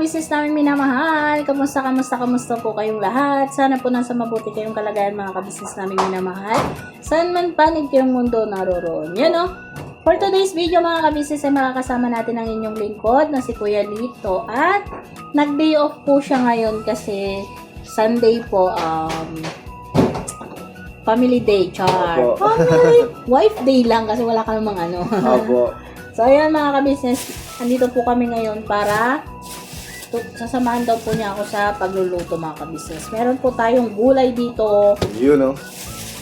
ka-business namin minamahal. Kamusta po kayong lahat? Sana po nasa mabuti kayong kalagayan mga ka-business namin minamahal. Saan man panig kayong mundo naroroon. Yan o. For today's video mga ka-business ay makakasama natin ang inyong lingkod na si Kuya Lito. At nag-day off po siya ngayon kasi Sunday po, family day, char. Family, wife day lang kasi wala ka namang ano. Opo. So, ayan mga ka-business, andito po kami ngayon para sasamahan daw po niya ako sa pagluluto mga ka-business. Meron po tayong gulay dito. Yun, no?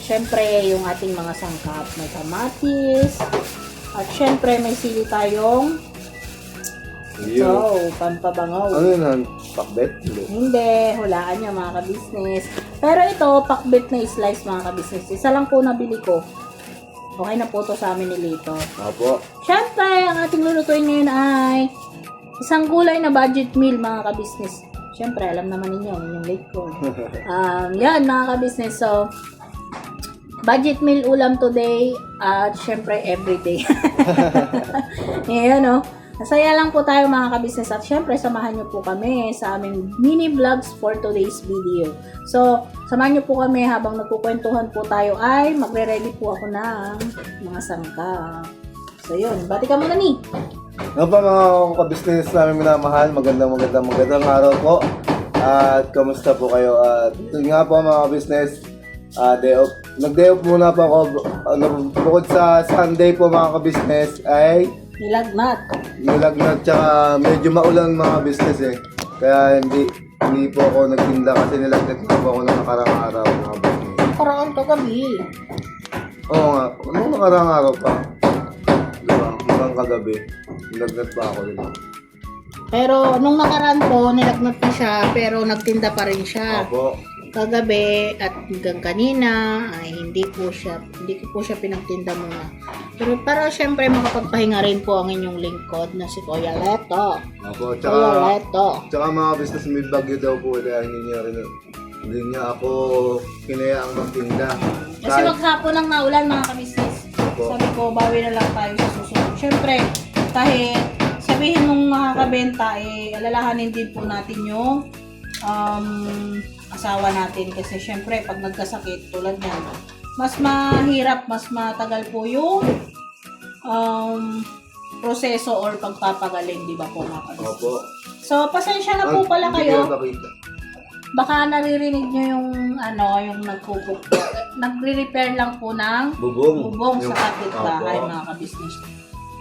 Siyempre, yung ating mga sangkap. May kamatis. At siyempre, may sili tayong Yun. so, pampabangaw. Ano yun? Pakbet? Hindi, hulaan niya mga ka-business. Pero ito, pakbet na slice mga ka-business. Isa lang po nabili ko. Okay na po to sa amin ni Lito. Opo. Siyempre, ang ating lulutuin ngayon ay isang gulay na budget meal mga ka-business. Siyempre, alam naman ninyo, yung late ko. Yan mga ka-business. So, budget meal ulam today at siyempre everyday. Yan no. Masaya lang po tayo mga ka-business at syempre samahan nyo po kami sa aming mini vlogs for today's video. So, samahan nyo po kami habang nagkukwentuhan po tayo ay magre-ready po ako ng mga sangkap. So, yun. Bati ka muna ni. Nga pa mga ka-business namin minamahal, magandang araw po. At kamusta po kayo? At yun nga po mga ka-business, day off. Nag-day off muna po ako. Bukod sa Sunday po mga ka-business ay nilagnat tsaka medyo maulan mga business eh. Kaya hindi po ako nagtinda kasi nilagnat na po ako ng nakarang araw mga business. Nakaraan ka gabi. Oo nga, anong nakarang araw pa? Diba? Hanggang kagabi. Nilagnat pa ako diba? Pero nung nakaraan po, nilagnat na siya pero nagtinda pa rin siya. Opo. Kagabi at hanggang kanina ay hindi ko po siya pinagtinda muna. Pero para syempre makapagpahinga rin po ang inyong lingkod na si Kuya Leto. Opo, Kuya Leto. tsaka mga business may bagyo daw po kaya hindi niya ako kinayaang magtinda. Kasi maghapon lang naulan mga ka-business. Opo. Sabi ko, bawi na lang tayo sa susunod. Syempre, kahit sabihin mong makakabenta, alalahanin din po natin yung asawa natin. Kasi syempre, pag nagkasakit tulad niyan, mas mahirap, mas matagal po yung proseso or pagpapagaling, di ba po mga ka-business? Opo. So, pasensya na po pala kayo. Hindi nakita. Baka naririnig nyo yung yung nagpupuk. Nagre-repair lang po ng bubong sa kapitbahay mga ka-business.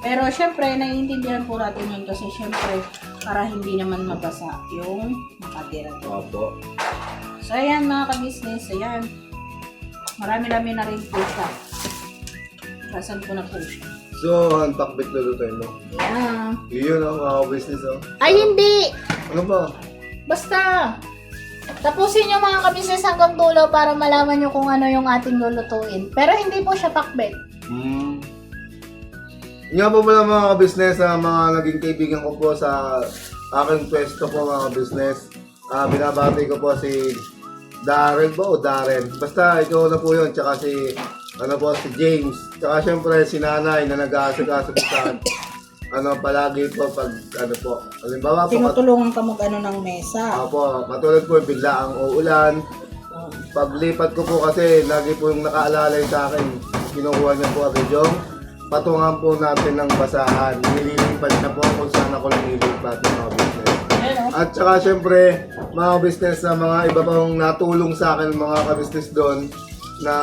Pero syempre, naiintindihan po natin yun kasi syempre, para hindi naman mabasa yung nakatira doon. Opo. So, ayan mga ka-business, ayan. Marami-rami na rin po siya. Kasan ko na po siya. So, ang pakbet lulutuin mo? Yeah. Yun ang mga business oh. Ay, hindi! Ano ba? Basta, tapusin nyo mga ka-business hanggang dulo para malaman nyo kung ano yung ating lulutuin. Pero hindi po siya pakbet. Nga po pala mga business, mga naging kaibigan ko po sa aking pwesto po mga business. Binabati ko po si Darren po o Darren. Basta ikaw na po yun. Tsaka si James. Tsaka syempre si Nanay na nag-aasikaso po sa palagi po pag halimbawa po. Tinutulungan ka mag-ano ng mesa. Opo, katulad po bigla ang uulan. Paglipat ko po kasi lagi po yung nakaalalay sa akin. Kinukuha niya po agad yung patungan po natin ng basahan. Nililipat na po kung saan ako nililipat ng mga business. At saka syempre, mga business na mga iba pang natulong sa akin mga ka-business doon na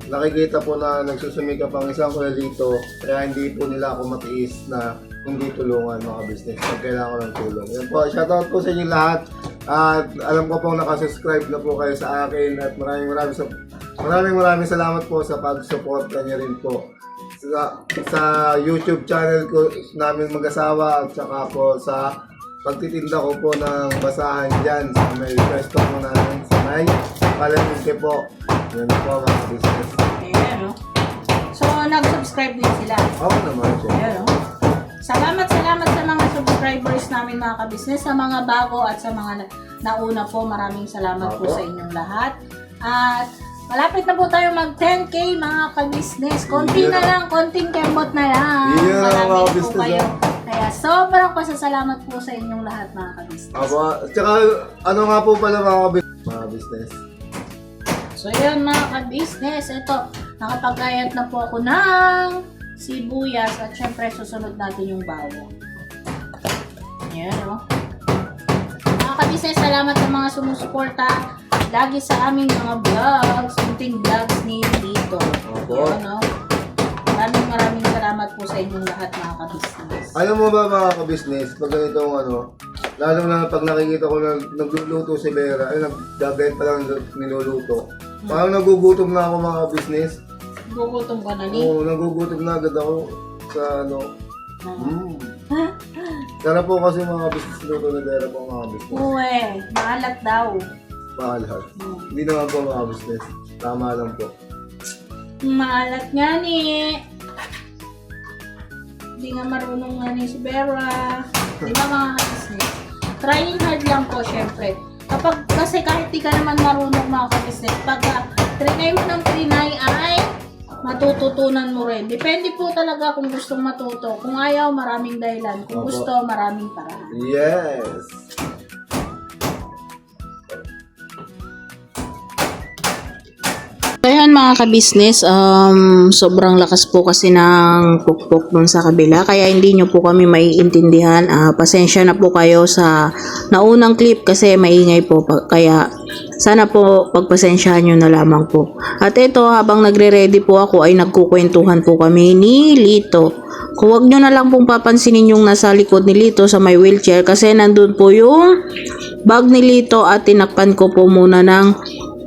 nakikita po na nagsusumikap ang isang Kuya Lito kaya hindi po nila ako matiis na hindi tulungan mga business pag kailangan ko ng tulong. Yan po, shoutout po sa inyo lahat at alam ko pong nakasubscribe na po kayo sa akin at maraming salamat po sa pag-suporta niyo rin po sa YouTube channel ko namin mag-asawa at saka po sa pagtitinda ko po ng basahan dyan sa may pwesto po namin sa may palengke po. Yan po mga business. Ayan, no? So, nag-subscribe din sila. Oo naman siya. Ayan, no? Salamat sa mga subscribers namin mga ka-business, sa mga bago at sa mga nauna po. Maraming salamat po sa inyong lahat. At malapit na po tayo mag 10K mga ka-business. Konti na lang, konting kembot na lang. Yeah, Marami mga na po business, kayo Kaya sobrang pasasalamat po sa inyong lahat mga kabisnes. Aba, tsaka ano nga po pala mga business. So yun mga ka-business, ito, nakapagkayat na po ako ng sibuyas at syempre susunod natin yung bawang. Ayan o. Mga ka-business, salamat sa mga sumusuporta lagi sa aming mga vlogs, munting vlogs ni Lito. Opo. Ayan o. Maraming salamat po sa inyong lahat mga ka-business. Alam mo ba mga ka-business, pag ganitong lalo na pag nakikita ko na nagluluto si Vera, ay nagdabet pa lang niluluto. Parang nagugutom na ako mga business. Gugutom ka na ni? Oo, nagugutom na agad ako sa Sana po kasi mga business luto ni Vera po mga business. Uwe, maalat daw. Maalat. Hindi naman po mga business. Tama lang po. Maalat nga ni. Hindi nga marunong nga ni si Vera. Di ba mga ka-business? Trying hard lang po syempre. Kasi kahit di ka naman marunong mga ka-business, pag trinay mo ng trinay ay matututunan mo rin. Depende po talaga kung gustong matuto. Kung ayaw, maraming dahilan. Kung Opo. gusto, maraming paraan. Yes! Ayan mga ka-business, sobrang lakas po kasi ng pukpok dun sa kabila, kaya hindi nyo po kami maiintindihan. Pasensya na po kayo sa naunang clip kasi maingay po, kaya sana po pagpasensyahan nyo na lamang po. At ito, habang nagre-ready po ako ay nagkukwentuhan po kami ni Lito. Kung wag nyo na lang pong papansinin yung nasa likod ni Lito sa may wheelchair kasi nandun po yung bag ni Lito at tinakpan ko po muna ng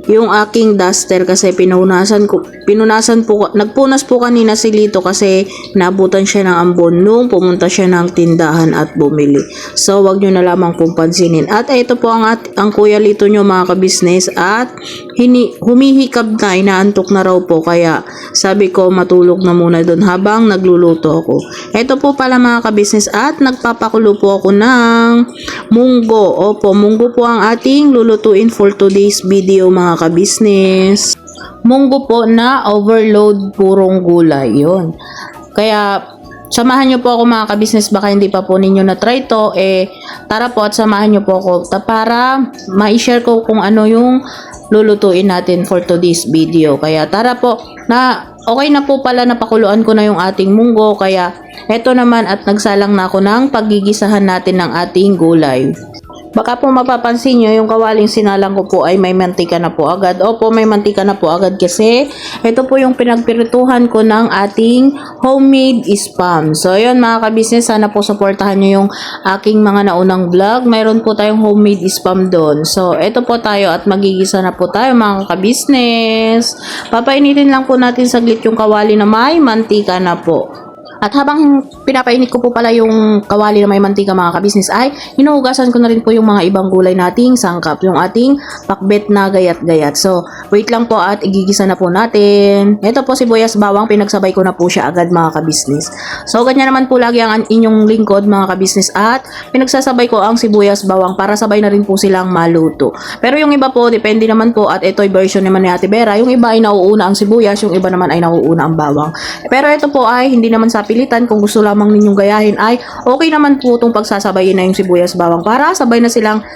yung aking duster kasi nagpunas po kanina si Lito kasi nabutan siya ng ambon nung pumunta siya ng tindahan at bumili. So wag nyo na lamang pong pansinin. At ito po ang Kuya Lito nyo mga ka-business at humihikab na, inaantok na raw po kaya sabi ko matulog na muna doon habang nagluluto ako. Ito po pala mga ka-business at nagpapakulo po ako ng munggo. Opo, munggo po ang ating lulutuin for today's video mga ka-business. Munggo po na overload purong gulay. Yun. Kaya samahan nyo po ako mga ka-business, baka hindi pa po ninyo na-try to, tara po at samahan nyo po ako para ma-share ko kung ano yung lulutuin natin for today's video. Kaya tara po, okay na po pala, napakuluan ko na yung ating munggo, kaya eto naman at nagsalang na ako ng paggigisahan natin ng ating gulay. Baka po mapapansin nyo, yung kawaling sinalang ko po ay may mantika na po agad. Opo, may mantika na po agad kasi ito po yung pinagpirituhan ko ng ating homemade spam. So, yun mga ka-business, sana po supportahan nyo yung aking mga naunang vlog. Mayroon po tayong homemade spam doon. So, ito po tayo at magigisa na po tayo mga ka-business. Papainitin lang po natin saglit yung kawali na may mantika na po. At habang pinapainit ko po pala yung kawali na may mantika mga ka-business ay hinuhugasan ko na rin po yung mga ibang gulay nating sangkap, yung ating pakbet na gayat-gayat. So, wait lang po at igigisa na po natin. Ito po sibuyas bawang, pinagsabay ko na po siya agad mga ka-business. So, ganyan naman po lagi ang inyong lingkod mga ka-business at pinagsasabay ko ang sibuyas bawang para sabay na rin po silang maluto. Pero yung iba po, depende naman po at ito'y version naman ni Ate Vera, yung iba ay nauuna ang sibuyas, yung iba naman ay nauuna ang bawang. Pero ito po ay hindi naman sa pilitan, kung gusto lamang ninyong gayahin ay okay naman po itong pagsasabayin na yung sibuyas bawang para sabay na silang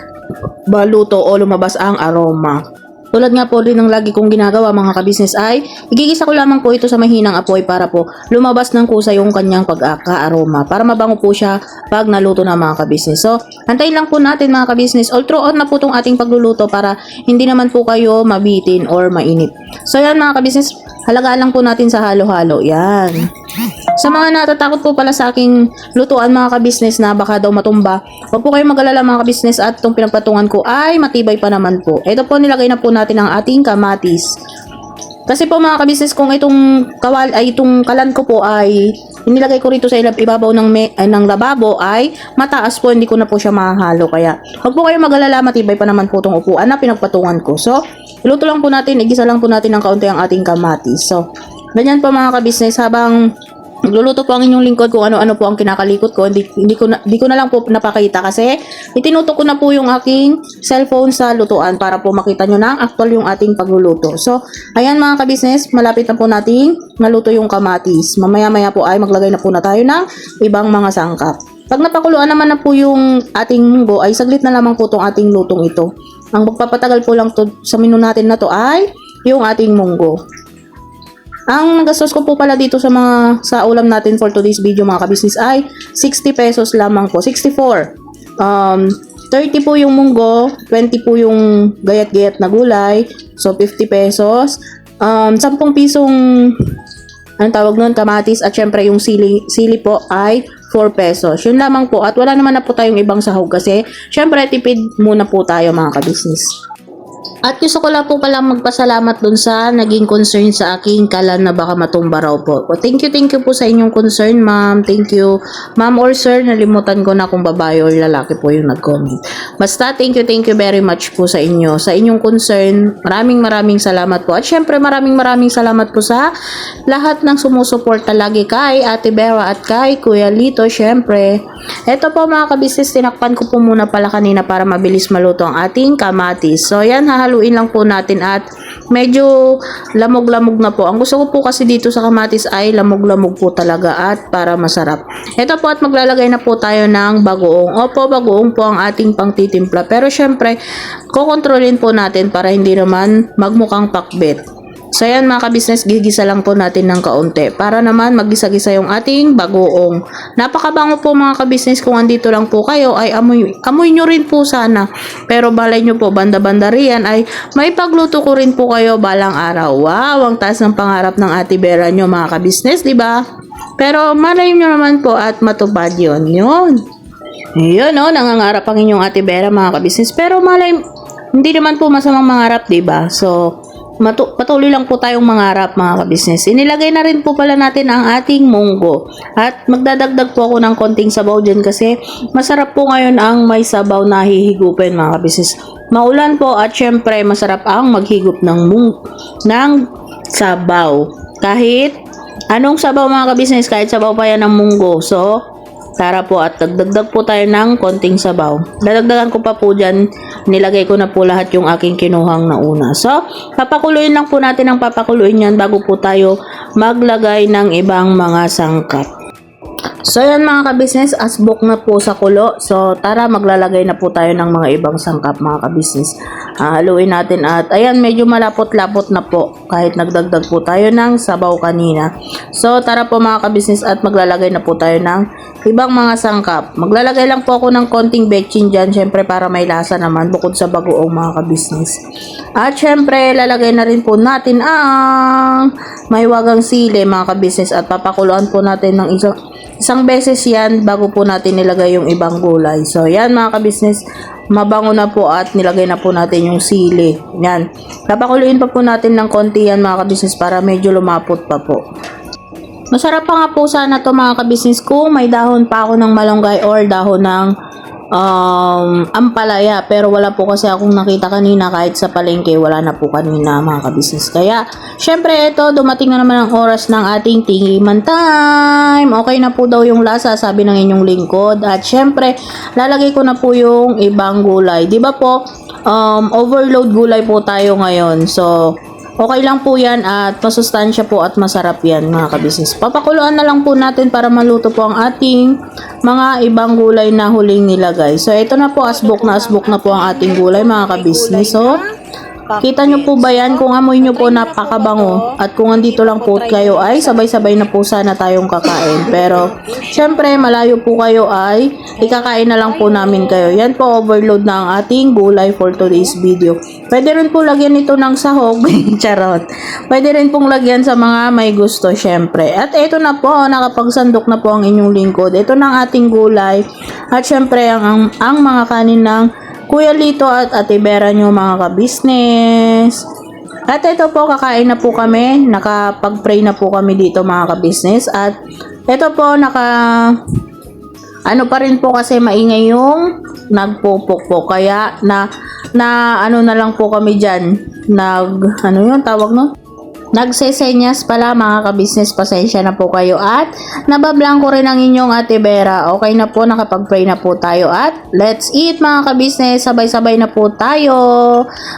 baluto o lumabas ang aroma. Tulad nga po din ng lagi kong ginagawa mga ka-business ay igigisa ko lamang po ito sa mahinang apoy para po lumabas ng kusa yung kanyang pagka-aroma para mabango po siya pag naluto na mga ka-business. So, antayin lang po natin mga ka-business. All throughout na po itong ating pagluluto para hindi naman po kayo mabitin or mainit. So, yan mga ka-business, halagaan lang po natin sa halo-halo. Yan. Sa mga natatakot po pala sa aking lutuan mga ka-business na baka daw matumba, huwag po kayong mag-alala mga ka-business at itong pinagpatungan ko ay matibay pa naman po. Ito po nilagay na po natin ang ating kamatis. Kasi po mga ka-business, kung itong kalan ko po ay inilagay ko rito sa ibabaw ng lababo ay mataas po, hindi ko na po siya mahalo. Kaya huwag po kayong mag-alala, matibay pa naman po itong upuan na pinagpatungan ko. So, iluto lang po natin, igisa lang po natin ng kaunti ang ating kamatis. So, ganyan po mga ka-business habang Nagluluto po ang inyong lingkod kung ano-ano po ang kinakalikot ko. Hindi ko na lang po napakita kasi itinutok ko na po yung aking cellphone sa lutuan para po makita nyo na actual yung ating pagluluto. So, ayan mga ka-business, malapit na po nating maluto yung kamatis. Mamaya-maya po ay maglagay na po na tayo ng ibang mga sangkap. Pag napakuluan naman na po yung ating munggo, ay saglit na lamang po itong ating lutong ito. Ang magpapatagal po lang to, sa menu natin na to ay yung ating munggo. Ang gastos ko po pala dito sa ulam natin for today's video mga kabisnes ay 60 pesos lamang po. 64. 30 po yung munggo, 20 po yung gayat-gayat na gulay. So 50 pesos. 10 pisong anong tawag nun, kamatis at syempre yung sili po ay 4 pesos. Yun lamang po at wala naman na po tayong ibang sahog kasi syempre tipid muna po tayo mga kabisnes. At gusto ko lang po palang magpasalamat dun sa naging concern sa aking kalan na baka matumba raw po. Thank you po sa inyong concern, ma'am. Thank you. Ma'am or sir, nalimutan ko na kung babae or lalaki po yung nag-comment. Basta, thank you very much po sa inyo. Sa inyong concern, maraming salamat po. At syempre, maraming salamat po sa lahat ng sumusuporta lagi kay Ate Bera at kay Kuya Lito, syempre. Eto po mga kabisnes, tinakpan ko po muna pala kanina para mabilis maluto ang ating kamatis. So, yan, haluin lang po natin at medyo lamog-lamog na po. Ang gusto ko po kasi dito sa kamatis ay lamog-lamog po talaga at para masarap. Ito po at maglalagay na po tayo ng bagoong. Opo, bagoong po ang ating pangtitimpla. Pero syempre, kukontrolin po natin para hindi naman magmukhang pakbet. So yan mga kabisnes, gigisa lang po natin ng kaunti para naman magisa-gisa yung ating bagoong. Napakabango po mga kabisnes, kung andito lang po kayo ay amoy nyo rin po sana. Pero balay nyo po, banda-banda riyan ay may pagluto ko rin po kayo balang araw. Wow, ang taas ng pangarap ng Ate Bera nyo mga kabisnes, diba? Pero malay nyo naman po at matupad yun. Ayun nangangarap ang inyong Ate Bera mga kabisnes. Pero malay, hindi naman po masamang mangarap, diba? So, patuloy lang po tayong mangarap mga kabisnes. Inilagay na rin po pala natin ang ating munggo. At magdadagdag po ako ng konting sabaw dyan kasi masarap po ngayon ang may sabaw na hihigupin mga kabisnes. Maulan po at syempre masarap ang maghigop ng sabaw. Kahit anong sabaw mga kabisnes, kahit sabaw pa yan ng munggo. So, tara po at dagdag po tayo ng konting sabaw. Dadagdagan ko pa po dyan. Nilagay ko na po lahat yung aking kinuhang nauna. So, papakuluin lang po natin ang papakuluin yan bago po tayo maglagay ng ibang mga sangkap. So, yan mga kabisnes, asbok na po sa kulo. So, tara maglalagay na po tayo ng mga ibang sangkap mga kabisnes. Haluin natin at ayan, medyo malapot-lapot na po kahit nagdagdag po tayo ng sabaw kanina. So, tara po mga kabisnes at maglalagay na po tayo ng ibang mga sangkap. Maglalagay lang po ako ng konting bechin dyan, syempre para may lasa naman bukod sa bagoong mga kabisnes. At syempre, lalagay na rin po natin ang may wagang sili mga kabisnes at papakuluan po natin ng isang beses yan bago po natin nilagay yung ibang gulay. So, yan mga kabisnes, mabango na po at nilagay na po natin yung sili. Yan. Papakuluin pa po natin ng konti yan mga kabisnes para medyo lumapot pa po. Masarap pa nga po sana to mga kabisnes kung may dahon pa ako ng malunggay or dahon ng ampalaya. Pero wala po kasi akong nakita kanina kahit sa palengke. Wala na po kanina mga kabisnes. Kaya, syempre ito, dumating na naman ang oras ng ating tingiman time. Okay na po daw yung lasa, sabi ng inyong lingkod. At syempre, lalagay ko na po yung ibang gulay. Diba po, overload gulay po tayo ngayon. So, okay lang po yan at masustansya po at masarap yan mga kabisnes. Papakuluan na lang po natin para maluto po ang ating mga ibang gulay na huling nilagay. So, ito na po, asbok na po ang ating gulay mga kabisnes. So, kita nyo po ba yan? Kung amoy nyo po napakabango at kung andito lang po kayo ay sabay-sabay na po sana tayong kakain. Pero syempre malayo po kayo ay ikakain na lang po namin kayo. Yan po, overload na ang ating gulay for today's video. Pwede rin po lagyan ito ng sahog. Charot. Pwede rin pong lagyan sa mga may gusto syempre. At ito na po, nakapagsandok na po ang inyong lingkod. Ito na ang ating gulay. At syempre ang mga kanin ng Kuya Lito at Ate Bera nyo mga kabisnes. At ito po, kakain na po kami. Nakapag-pray na po kami dito mga kabisnes. At ito po, ano pa rin po kasi maingay yung nagpupok po. Kaya na ano na lang po kami dyan. Ano yung tawag no? nagsesenyas pala mga ka-business, pasensya na po kayo at nabablang ko rin ang inyong Ate Vera. Okay na po, nakapag-pray na po tayo at let's eat mga ka-business, sabay-sabay na po tayo.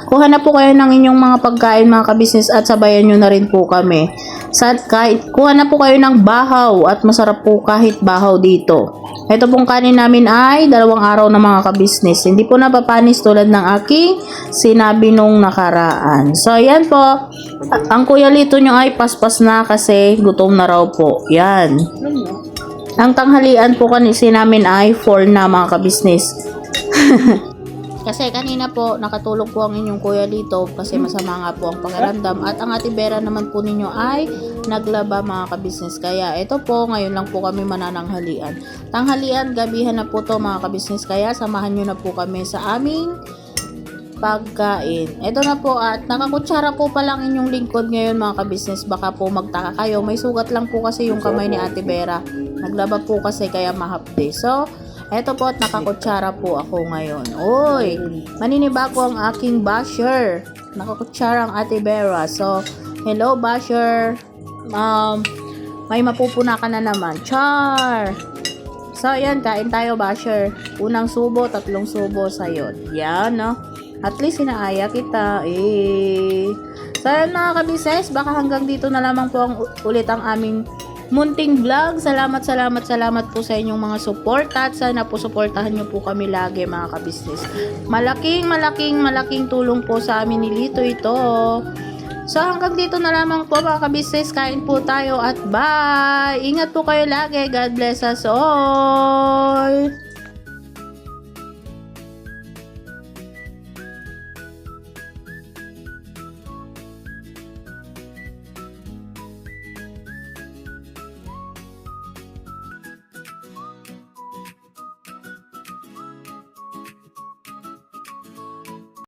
Kuha na po kayo ng inyong mga pagkain mga ka-business at sabayan nyo na rin po kami. Kuha na po kayo ng bahaw at masarap po kahit bahaw dito. Ito pong kanin namin ay 2 araw na mga ka-business. Hindi po napapanis tulad ng aking sinabi nung nakaraan. So ayan po, ang Kuya Lito nyo ay paspas na kasi gutom na raw po. Yan. Ang tanghalian po kasi namin ay 4 na mga ka-business. Kasi kanina po nakatulog po ang inyong Kuya Lito kasi masama nga po ang pakiramdam at ang Ate Vera naman po ninyo ay naglaba mga ka-business. Kaya ito po, ngayon lang po kami manananghalian. Tanghalian, gabihan na po to mga ka-business. Kaya samahan nyo na po kami sa aming pagkain. Ito na po at nakakutsara po pa lang inyong lingkod ngayon mga ka-business. Baka po magtaka kayo. May sugat lang po kasi yung kamay ni Ate Vera. Naglaba po kasi kaya mahapde. So, eto po at nakakutsara po ako ngayon. Oy, maninibago ang aking basher. Nakakutsara ang Ate Vera. So, hello basher. May mapupuna ka na naman. Char! So, yan, kain tayo basher. Unang subo, 3 subo sa'yo. Yan, no? At least inaaya kita. So, yan mga ka-business. Baka hanggang dito na lamang po ulit ang aming munting vlog. Salamat po sa inyong mga support at sana po suportahan nyo po kami lagi mga ka-business. Malaking tulong po sa amin ni Lito ito. So hanggang dito na lamang po mga ka-business. Kain po tayo at bye! Ingat po kayo lagi. God bless us all!